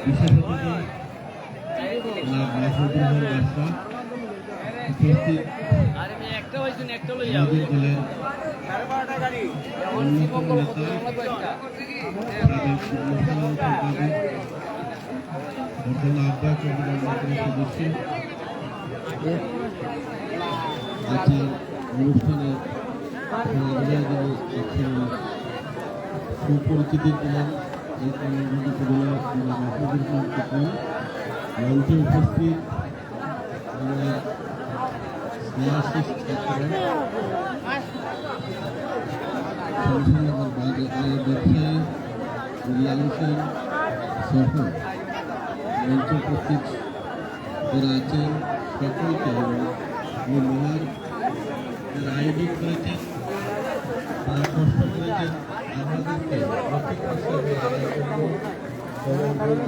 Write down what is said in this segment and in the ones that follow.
বিশেষ অতিথি মাসুদুর বাদশা উপস্থিত আমাদের দলের অন্যতম নেতা সাবেক যুগ্ম সম্পাদক বর্তমান আহ্বায়ক কমিটির সদস্য আজকের অনুষ্ঠানে সুপরিচিতি পেলেন এই মঞ্চে উপস্থিত ব্যবসায়ী রিয়াল হোসেন সহ মঞ্চে উপস্থিত যারা আছেন সকলকে এবং মেলার যারা আয়োজন করেছেন তারা কষ্ট করেছেন আমাদেরকে প্রত্যেক হিসাবে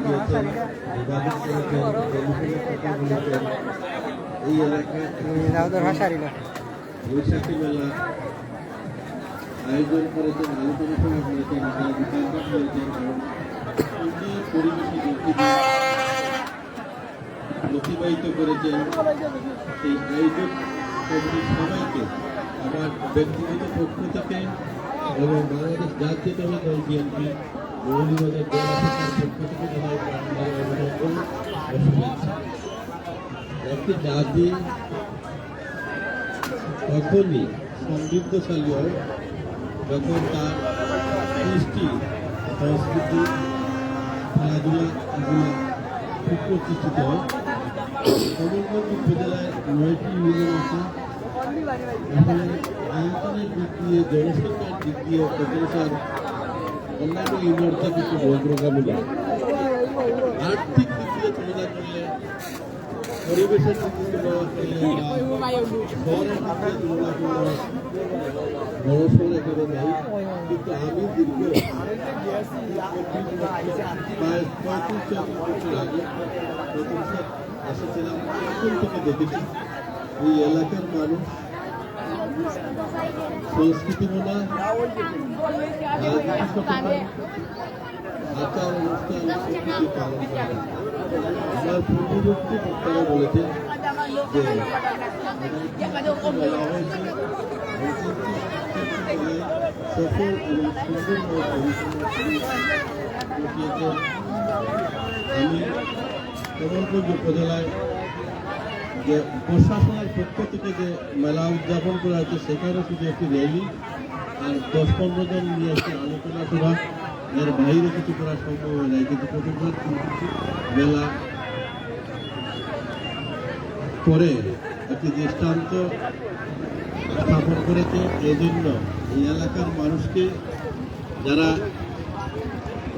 দিয়েছেন যোগাযোগ করেছেন এই এলাকায় বৈশাখী মেলা আয়োজন করেছেন, আলোচনা সভা করেছেন, তারা দোকানপাট হয়েছেন এবং সুন্দর পরিবেশে অতিবাহিত করেছেন। সেই আয়োজন কমিটির সবাইকে আমার ব্যক্তিগত পক্ষ থেকে এবং বাংলাদেশ জাতীয়তাবাদী দল বিএনপি মৌলভীবাজার জেলা শাখার পক্ষ থেকে জানাই অভিনন্দন ও শুভেচ্ছা। একটি জাতি তখনই সমৃদ্ধশালী হয় যখন তার কৃষ্টি সংস্কৃতি খেলাধুলা এগুলো সুপ্রতিষ্ঠিত হয়। কমলগঞ্জ উপজেলায় 9টি ইউনিয়ন আছে। এখানে আয়তনের দিক দিয়ে, জনসংখ্যার দিক দিয়ে প্রতিষ্ঠান অন্যান্য ইউনিয়ন থেকে একটু অগ্রগামী। আর্থিক দিক দিয়ে তুলনা করলে, পরিবেশের দিক দিয়ে তুলনা করলে, শহরের দিক দিয়ে তুলনা করলে বড় শহর এখানে নেই। কিন্তু আমি দীর্ঘ প্রায় 35-40 বছর আগে প্রথম এসেছিলাম, তখন থেকে দেখেছি এই এলাকার মানুষ সংস্কৃতি মনা, আচার অনুষ্ঠান সংস্কৃতি পালন করে। আমার পূর্ববর্তী বক্তারা বলেছেন যে বলা হয়েছে সফল এবং সুন্দরভাবে আমি কমলগঞ্জ উপজেলায় যে প্রশাসনের পক্ষ থেকে যে মেলা উদযাপন করা হয়েছে সেখানে শুধু একটি র্যালি আর 10-15 জন নিয়ে একটি আলোচনা সভা, এর বাইরে কিছু করা সম্ভব হয় নাই। কিন্তু প্রথমবার মেলা করে একটি দৃষ্টান্ত স্থাপন করেছে। এই জন্য এই এলাকার মানুষকে যারা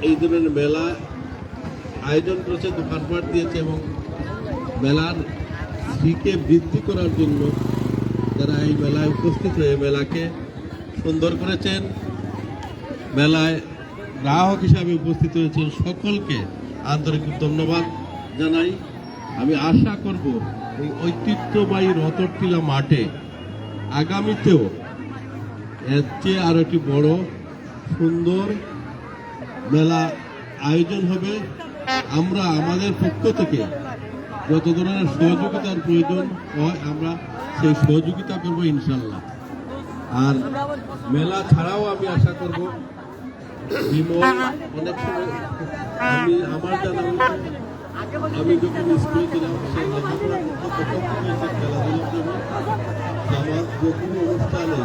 এই ধরনের মেলা আয়োজন করেছে, দোকানপাট দিয়েছে এবং মেলার ফিকে বৃদ্ধি করার জন্য যারা এই মেলায় উপস্থিত হয়ে মেলাকে সুন্দর করেছেন, মেলায় গ্রাহক হিসাবে উপস্থিত হয়েছেন, সকলকে আন্তরিক ধন্যবাদ জানাই। আমি আশা করব এই ঐতিহ্যবাহী রতরটিলা মাঠে আগামীতেও এর চেয়ে আরো একটি বড় সুন্দর মেলা আয়োজন হবে। আমরা আমাদের পক্ষ থেকে যত ধরনের সহযোগিতার প্রয়োজন হয় আমরা সেই সহযোগিতা করব ইনশাল্লাহ। আর মেলা ছাড়াও আমি আশা করব অনেক সময় আমার জানা আমি যখন স্কুলে ছিলাম সেই লেখাপড়ার মধ্যে প্রথম থেকে খেলাধুলা করবো। আমার যে কোনো অনুষ্ঠানে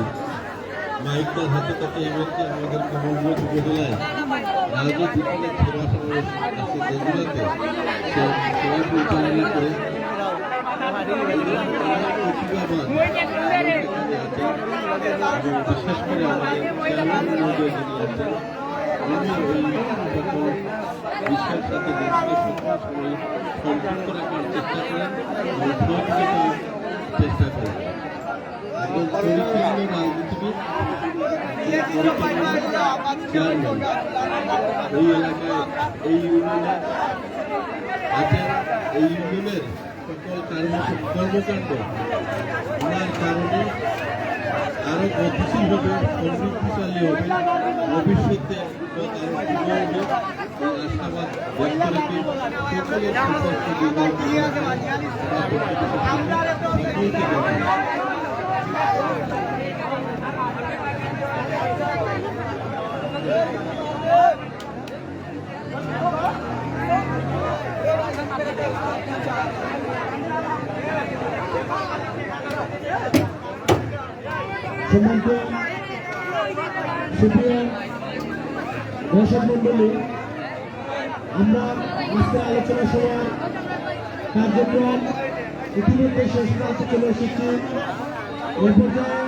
মাইকটার হাতে থাকে এমনকি আমাদের কমলগঞ্জ উপজেলায় রাজনৈতিক অনেক সভা সমাবেশ আছে যেগুলোতে সভা পরিচালনা করে প্রতিভাবান বিশেষ করে আমাদের বিশ্বের সাথে দেশকে সবসময় সম্পৃক্ত রাখার চেষ্টা করেন এবং চেষ্টা করেন। একজন পরিচ্ছন্ন রাজনীতিবিদ, চেয়ারম্যান এই এলাকায় এই ইউনিয়নে আছেন। এই ইউনিয়নের সকল কর্মকাণ্ড ওনার কারণে আরো গতিশীল হবে, সমৃদ্ধিশালী হবে। ভবিষ্যতে পথ আরো সুন্দর হোক এই আশাবাদ ব্যক্ত রেখে সকলের সম্মানিত সুপ্রিয় দর্শক মন্ডলী, আমরা আজকের আলোচনা সভার কার্যক্রম ইতিমধ্যে শেষ প্রান্তে চলে এসেছি। এ পর্যায়ে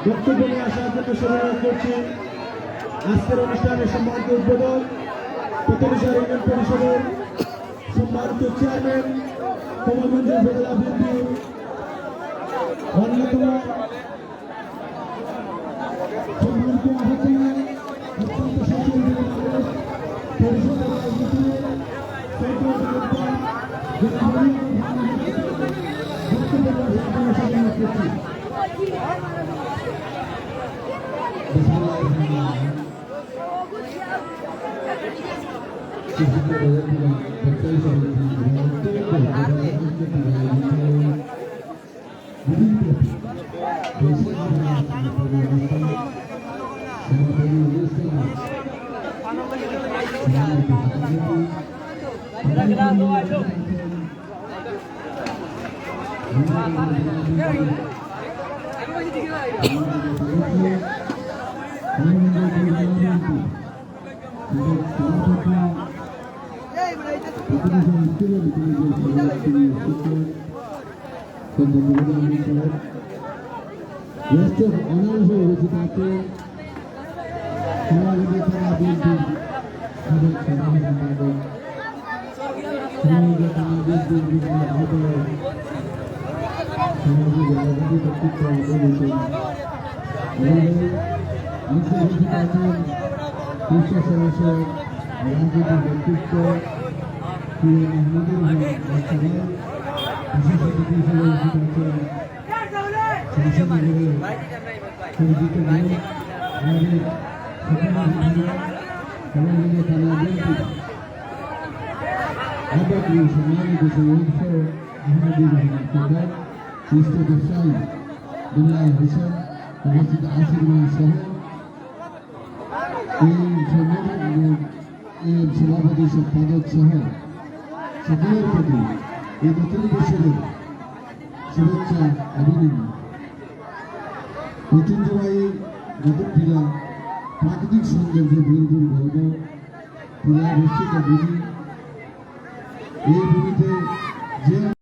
বক্তব্য নিয়ে আসার জন্য অনুরোধ করছি আজকের অনুষ্ঠানের সম্মানিত উদ্বোধক প্রতিষ্ঠান ইউনিয়ন পরিষদের সম্মানিত চেয়ারম্যান কমলগঞ্জ উপজেলা বিএনপির অন্যতম সম্মানিত আহ্বায়ক অত্যন্ত সচেতন মানুষ পরিষদের রাজনীতির সভাপতি সম্পাদক সহ সকলের প্রতি এই নতুন বছরের শুভেচ্ছা অভিনন্দন। ঐতিহ্যবাহী নতুনটিলা প্রাকৃতিক সৌন্দর্য বিলগুল গল্প ক্রীড়া বস্তুত ভূমি, এই ভূমিতে